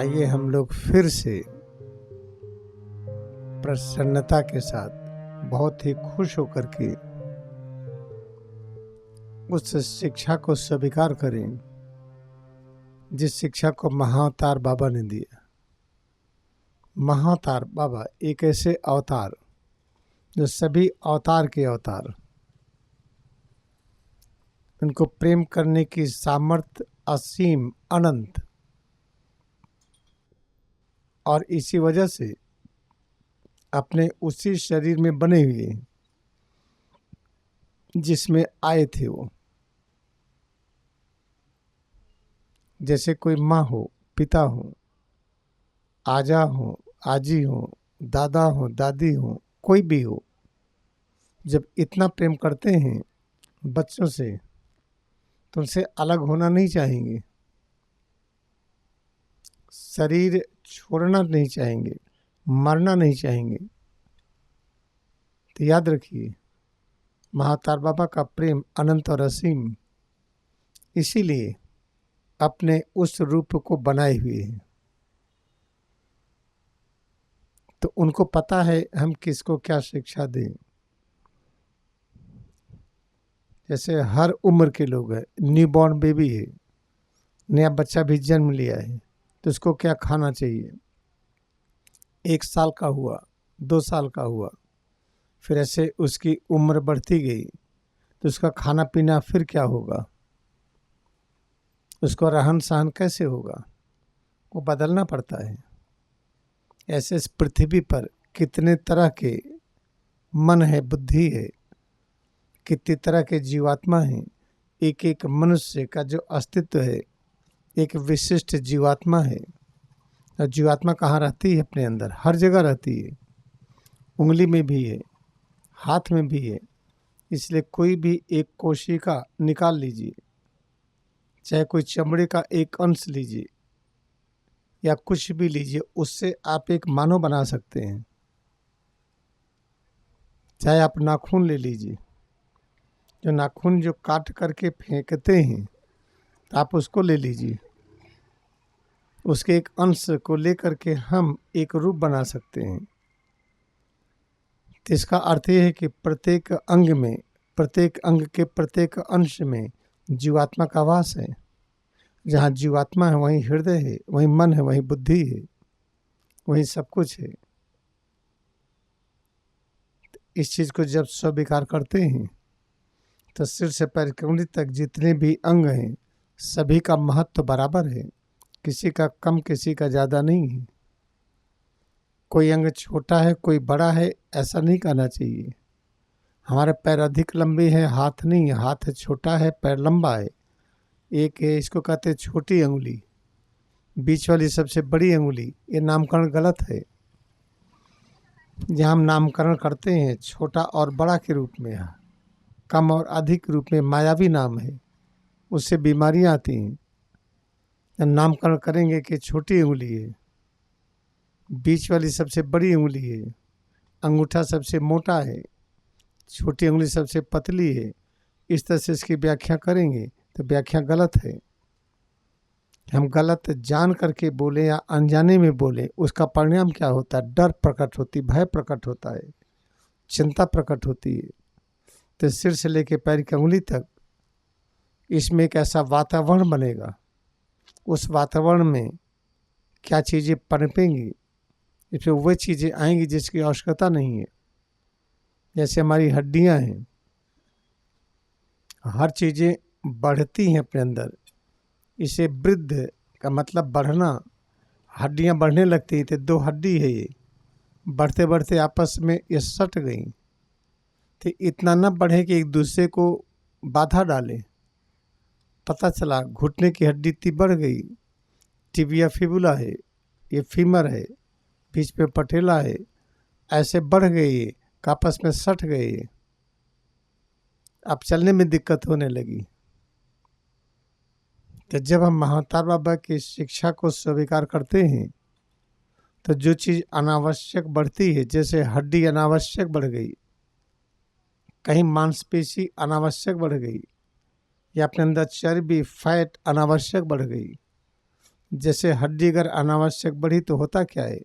आइए हम लोग फिर से प्रसन्नता के साथ बहुत ही खुश होकर के उस शिक्षा को स्वीकार करें जिस शिक्षा को महाअवतार बाबा ने दिया। महाअवतार बाबा एक ऐसे अवतार जो सभी अवतार के अवतार, उनको प्रेम करने की सामर्थ्य असीम अनंत, और इसी वजह से अपने उसी शरीर में बने हुए जिसमें आए थे वो। जैसे कोई माँ हो, पिता हो, आजा हो, आजी हो, दादा हो, दादी हो, कोई भी हो, जब इतना प्रेम करते हैं बच्चों से तो उनसे अलग होना नहीं चाहेंगे, शरीर छोड़ना नहीं चाहेंगे, मरना नहीं चाहेंगे। तो याद रखिए, महाअवतार बाबा का प्रेम अनंत और असीम, इसीलिए अपने उस रूप को बनाए हुए हैं। तो उनको पता है हम किसको क्या शिक्षा दें। जैसे हर उम्र के लोग हैं, न्यूबॉर्न बेबी है, नया बच्चा भी जन्म लिया है, तो उसको क्या खाना चाहिए। 1 साल का हुआ, 2 साल का हुआ, फिर ऐसे उसकी उम्र बढ़ती गई तो उसका खाना पीना फिर क्या होगा, उसको रहन सहन कैसे होगा, वो बदलना पड़ता है। ऐसे इस पृथ्वी पर कितने तरह के मन है, बुद्धि है, कितनी तरह के जीवात्मा हैं। एक एक मनुष्य का जो अस्तित्व है एक विशिष्ट जीवात्मा है। और जीवात्मा कहाँ रहती है? अपने अंदर हर जगह रहती है, उंगली में भी है, हाथ में भी है। इसलिए कोई भी एक कोशिका निकाल लीजिए, चाहे कोई चमड़े का एक अंश लीजिए या कुछ भी लीजिए, उससे आप एक मानव बना सकते हैं। चाहे आप नाखून ले लीजिए, जो नाखून जो काट करके फेंकते हैं, तो आप उसको ले लीजिए, उसके एक अंश को लेकर के हम एक रूप बना सकते हैं। तो इसका अर्थ यह है कि प्रत्येक अंग में, प्रत्येक अंग के प्रत्येक अंश में जीवात्मा का वास है। जहाँ जीवात्मा है वहीं हृदय है, वहीं मन है, वहीं बुद्धि है, वहीं सब कुछ है। इस चीज़ को जब स्वीकार करते हैं तो सिर से पैर की उंगली तक जितने भी अंग हैं सभी का महत्व बराबर है, किसी का कम किसी का ज़्यादा नहीं है। कोई अंग छोटा है कोई बड़ा है ऐसा नहीं कहना चाहिए। हमारे पैर अधिक लंबे हैं, हाथ नहीं है, हाथ छोटा है पैर लंबा है। एक है, इसको कहते हैं छोटी अंगुली, बीच वाली सबसे बड़ी अंगुली। ये नामकरण गलत है। जहाँ हम नामकरण करते हैं छोटा और बड़ा के रूप में, कम और अधिक रूप में, मायावी नाम है, उससे बीमारियाँ आती हैं। जब नामकरण करेंगे कि छोटी उंगली है, बीच वाली सबसे बड़ी उंगली है, अंगूठा सबसे मोटा है, छोटी उंगली सबसे पतली है, इस तरह से इसकी व्याख्या करेंगे तो व्याख्या गलत है। हम गलत जान करके बोले या अनजाने में बोले, उसका परिणाम क्या होता है? डर प्रकट होती, भय प्रकट होता है, चिंता प्रकट होती है। तो सिर से लेकर पैर की उंगली तक इसमें एक ऐसा वातावरण बनेगा, उस वातावरण में क्या चीज़ें पनपेंगी, इसमें वह चीज़ें आएंगी जिसकी आवश्यकता नहीं है। जैसे हमारी हड्डियां हैं, हर चीज़ें बढ़ती हैं अपने अंदर। इसे वृद्ध का मतलब बढ़ना, हड्डियां बढ़ने लगती हैं। तो 2 हड्डी है, ये बढ़ते बढ़ते आपस में ये सट गई। तो इतना न बढ़े कि एक दूसरे को बाधा डाले। पता चला घुटने की हड्डी इतनी बढ़ गई, टिबिया फिबुला है, ये फीमर है, बीच में पटेला है, ऐसे बढ़ गई कि आपस में सट गए, अब चलने में दिक्कत होने लगी। तो जब हम महाअवतार बाबा की शिक्षा को स्वीकार करते हैं तो जो चीज़ अनावश्यक बढ़ती है, जैसे हड्डी अनावश्यक बढ़ गई, कहीं मांसपेशी अनावश्यक बढ़ गई, या अपने अंदर चर्बी फैट अनावश्यक बढ़ गई, जैसे हड्डी अगर अनावश्यक बढ़ी तो होता क्या है,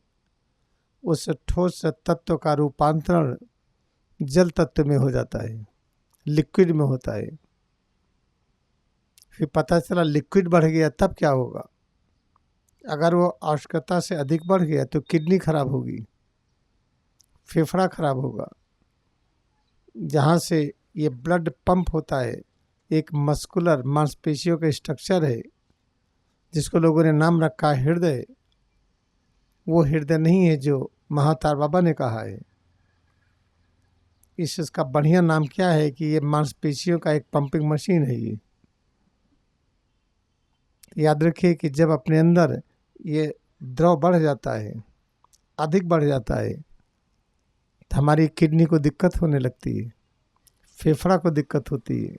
उस ठोस तत्व का रूपांतरण जल तत्व में हो जाता है, लिक्विड में होता है। फिर पता चला लिक्विड बढ़ गया, तब क्या होगा? अगर वो आवश्यकता से अधिक बढ़ गया तो किडनी खराब होगी, फेफड़ा खराब होगा। जहाँ से ये ब्लड पंप होता है, एक मस्कुलर मांसपेशियों का स्ट्रक्चर है जिसको लोगों ने नाम रखा है हृदय। वो हृदय नहीं है जो महातार बाबा ने कहा है। इसका बढ़िया नाम क्या है कि ये मांसपेशियों का एक पंपिंग मशीन है। ये याद रखिए कि जब अपने अंदर ये द्रव बढ़ जाता है, अधिक बढ़ जाता है, तो हमारी किडनी को दिक्कत होने लगती है, फेफड़ा को दिक्कत होती है,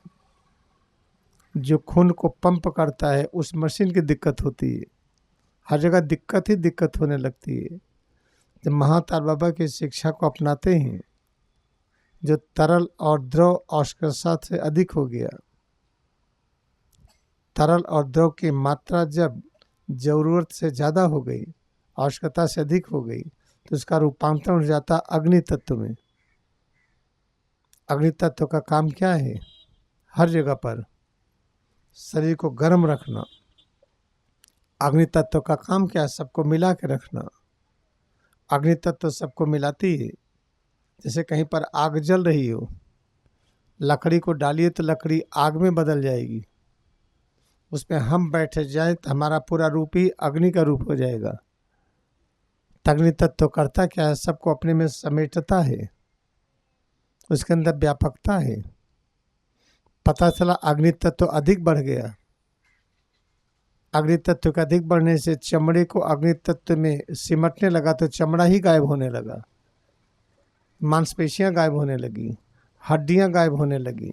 जो खून को पंप करता है उस मशीन की दिक्कत होती है। हर जगह दिक्कत ही दिक्कत होने लगती है। जब महातार बाबा की शिक्षा को अपनाते हैं, जो तरल और द्रव आवश्यकता से अधिक हो गया, तरल और द्रव की मात्रा जब जरूरत से ज़्यादा हो गई, आवश्यकता से अधिक हो गई, तो उसका रूपांतरण हो जाता अग्नि तत्व में। अग्नि तत्व का काम क्या है? हर जगह पर शरीर को गर्म रखना। अग्नि तत्व का काम क्या है? सबको मिला के रखना। अग्नि तत्व सबको मिलाती है। जैसे कहीं पर आग जल रही हो, लकड़ी को डालिए तो लकड़ी आग में बदल जाएगी। उसमें हम बैठ जाए तो हमारा पूरा रूप ही अग्नि का रूप हो जाएगा। अग्नि तत्व करता क्या है? सबको अपने में समेटता है, उसके अंदर व्यापकता है। पता चला अग्नि तत्व अधिक बढ़ गया। अग्नि तत्व का अधिक बढ़ने से चमड़े को अग्नि तत्व में सिमटने लगा तो चमड़ा ही गायब होने लगा, मांसपेशियां गायब होने लगी, हड्डियां गायब होने लगी,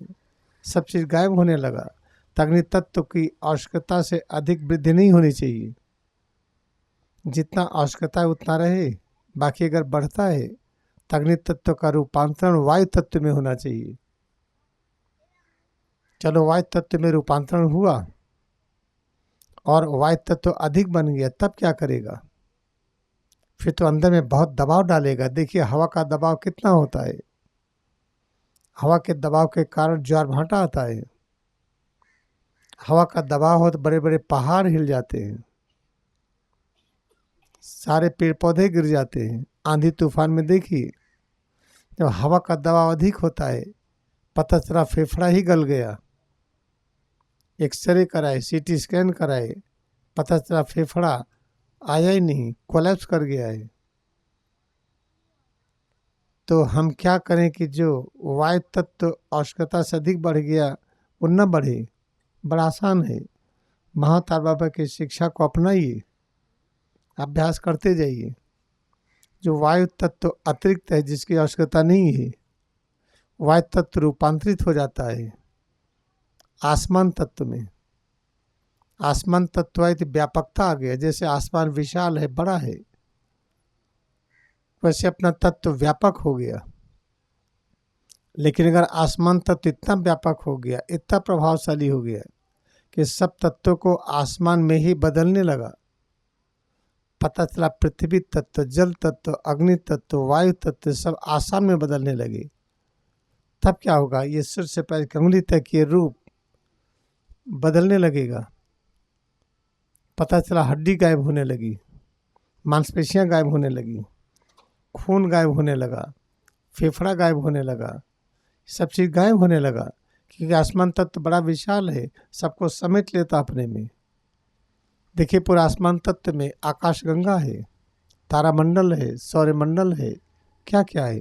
सब चीज़ गायब होने लगा। अग्नि तत्व की आवश्यकता से अधिक वृद्धि नहीं होनी चाहिए। जितना आवश्यकता है उतना रहे, बाकी अगर बढ़ता है तो अग्नि तत्व का रूपांतरण वायु तत्व में होना चाहिए। चलो वायु तत्व में रूपांतरण हुआ और वायु तत्व अधिक बन गया, तब क्या करेगा? फिर तो अंदर में बहुत दबाव डालेगा। देखिए हवा का दबाव कितना होता है। हवा के दबाव के कारण ज्वार भाटा आता है। हवा का दबाव हो तो बड़े बड़े पहाड़ हिल जाते हैं, सारे पेड़ पौधे गिर जाते हैं। आंधी तूफान में देखिए जब हवा का दबाव अधिक होता है, पता चला फेफड़ा ही गल गया। एक्सरे कराए, सीटी स्कैन कराए, पता चला फेफड़ा आया ही नहीं, कोलैप्स कर गया है। तो हम क्या करें कि जो वायु तत्व आवश्यकता से अधिक बढ़ गया वो न बढ़े? बड़ा आसान है। महातार बाबा की शिक्षा को अपनाइए, अभ्यास करते जाइए। जो वायु तत्व अतिरिक्त है, जिसकी आवश्यकता नहीं है, वायु तत्व रूपांतरित हो जाता है आसमान तत्व में। आसमान तत्व है तो व्यापकता आ गया। जैसे आसमान विशाल है, बड़ा है, वैसे अपना तत्व व्यापक हो गया। लेकिन अगर आसमान तत्व इतना व्यापक हो गया, इतना प्रभावशाली हो गया कि सब तत्वों को आसमान में ही बदलने लगा, पता चला पृथ्वी तत्व, जल तत्व, अग्नि तत्व, वायु तत्व सब आसमान में बदलने लगे, तब क्या होगा? ये सिर से पैर की उंगली तक ये रूप बदलने लगेगा। पता चला हड्डी गायब होने लगी, मांसपेशियां गायब होने लगी, खून गायब होने लगा, फेफड़ा गायब होने लगा, सब चीज़ गायब होने लगा। क्योंकि आसमान तत्व बड़ा विशाल है, सबको समेट लेता अपने में। देखिए पूरा आसमान तत्व में आकाशगंगा है, तारामंडल है, सौरमंडल है, क्या क्या है।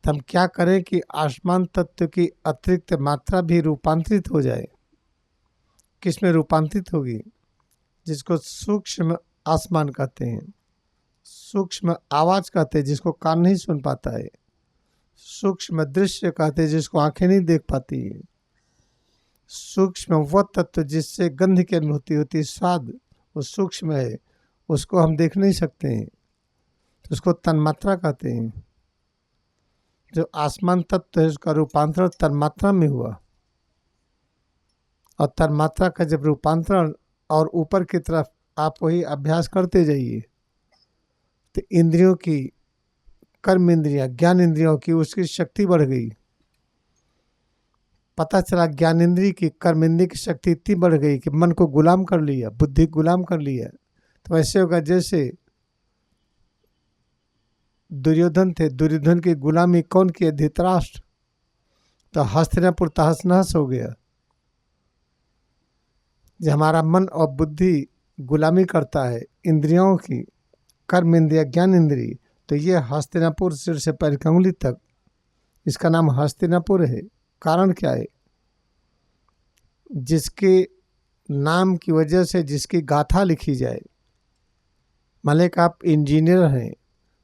तो हम क्या करें कि आसमान तत्व की अतिरिक्त मात्रा भी रूपांतरित हो जाए। किस में रूपांतरित होगी? जिसको सूक्ष्म आसमान कहते हैं, सूक्ष्म आवाज कहते हैं जिसको कान नहीं सुन पाता है, सूक्ष्म दृश्य कहते हैं जिसको आंखें नहीं देख पाती है, सूक्ष्म वह तत्व जिससे गंध की अनुभूति होती है, स्वाद, वो सूक्ष्म है, उसको हम देख नहीं सकते हैं, तो उसको तन्मात्रा कहते हैं। जो आसमान तत्व है उसका रूपांतरण तन्मात्रा में हुआ, और तन्मात्रा का जब रूपांतरण और ऊपर की तरफ आप वही अभ्यास करते जाइए, तो इंद्रियों की, कर्म इंद्रियां, ज्ञान इंद्रियों की उसकी शक्ति बढ़ गई। पता चला ज्ञान इंद्रिय की, कर्म इंद्रिय की शक्ति इतनी बढ़ गई कि मन को गुलाम कर लिया, बुद्धि गुलाम कर लिया। तो ऐसे होगा जैसे दुर्योधन थे, दुर्योधन की गुलामी कौन किया? धृतराष्ट्र। तो हस्तिनापुर तहस नहस हो गया। जब हमारा मन और बुद्धि गुलामी करता है इंद्रियों की, कर्म इंद्रिय, ज्ञान इंद्रिय, तो ये हस्तिनापुर सिर से पैर की अंगुली तक, इसका नाम हस्तिनापुर है। कारण क्या है? जिसके नाम की वजह से जिसकी गाथा लिखी जाए। मान लें कि आप इंजीनियर हैं,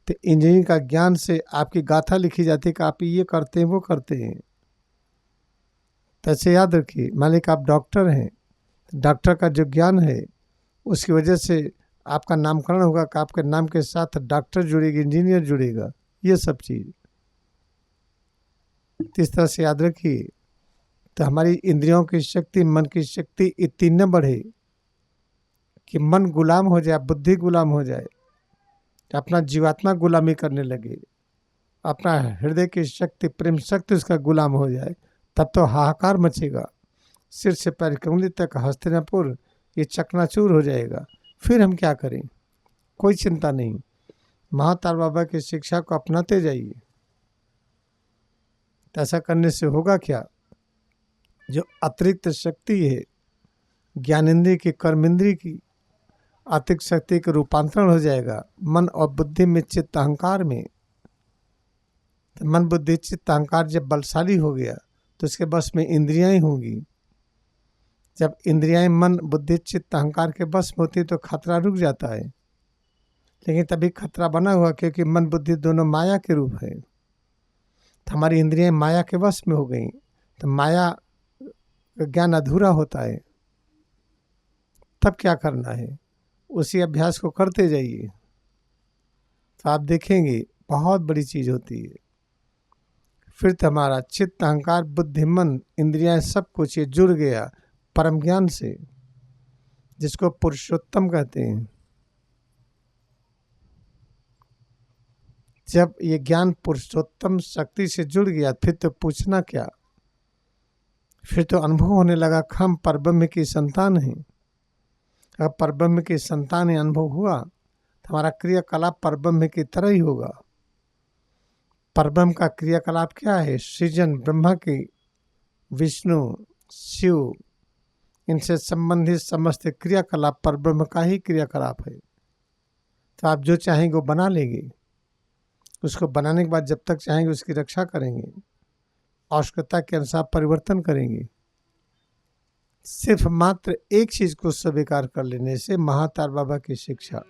तो इंजीनियरिंग का ज्ञान से आपकी गाथा लिखी जाती है कि आप ये करते हैं, वो करते हैं। तैसे याद रखिए, मान लें कि आप डॉक्टर हैं, डॉक्टर का जो ज्ञान है उसकी वजह से आपका नामकरण होगा कि आपके नाम के साथ डॉक्टर जुड़ेगी, इंजीनियर जुड़ेगा, ये सब चीज़। इस तरह से याद रखिए। तो हमारी इंद्रियों की शक्ति, मन की शक्ति इतनी न बढ़े कि मन गुलाम हो जाए, बुद्धि गुलाम हो जाए, अपना जीवात्मा गुलामी करने लगे, अपना हृदय की शक्ति, प्रेम शक्ति उसका गुलाम हो जाए, तब तो हाहाकार मचेगा। सिर से पैर की उंगली तक हस्तिनापुर ये चकनाचूर हो जाएगा। फिर हम क्या करें? कोई चिंता नहीं, महातार बाबा की शिक्षा को अपनाते जाइए। ऐसा करने से होगा क्या? जो अतिरिक्त शक्ति है ज्ञानेंद्रिय की, कर्मेंद्रिय की, अतिरिक्त शक्ति का रूपांतरण हो जाएगा मन और बुद्धि में, चित्त अहंकार में। तो मन बुद्धि चित्त अहंकार जब बलशाली हो गया तो उसके बस में इंद्रियां ही होंगी। जब इंद्रियां मन बुद्धि चित्त अहंकार के बस में होती तो खतरा रुक जाता है। लेकिन तभी खतरा बना हुआ क्योंकि मन बुद्धि दोनों माया के रूप है। तो हमारी इंद्रियां माया के वश में हो गई, तो माया का ज्ञान अधूरा होता है। तब क्या करना है? उसी अभ्यास को करते जाइए, तो आप देखेंगे बहुत बड़ी चीज होती है। फिर तो हमारा चित्त अहंकार बुद्धि मन इंद्रियां सब कुछ ये जुड़ गया परम ज्ञान से, जिसको पुरुषोत्तम कहते हैं। जब ये ज्ञान पुरुषोत्तम शक्ति से जुड़ गया, फिर तो पूछना क्या, फिर तो अनुभव होने लगा कि हम परब्रह्म की संतान हैं। अगर परब्रह्म की संतान है, अनुभव हुआ, तो हमारा क्रियाकलाप परब्रह्म की तरह ही होगा। परब्रह्म का क्रियाकलाप क्या है? सृजन, ब्रह्मा की, विष्णु, शिव, इनसे संबंधित समस्त क्रियाकलाप परब्रह्म का ही क्रियाकलाप है। तो आप जो चाहेंगे वो बना लेंगे। उसको बनाने के बाद जब तक चाहेंगे उसकी रक्षा करेंगे, आवश्यकता के अनुसार परिवर्तन करेंगे। सिर्फ मात्र एक चीज को स्वीकार कर लेने से, महातार बाबा की शिक्षा,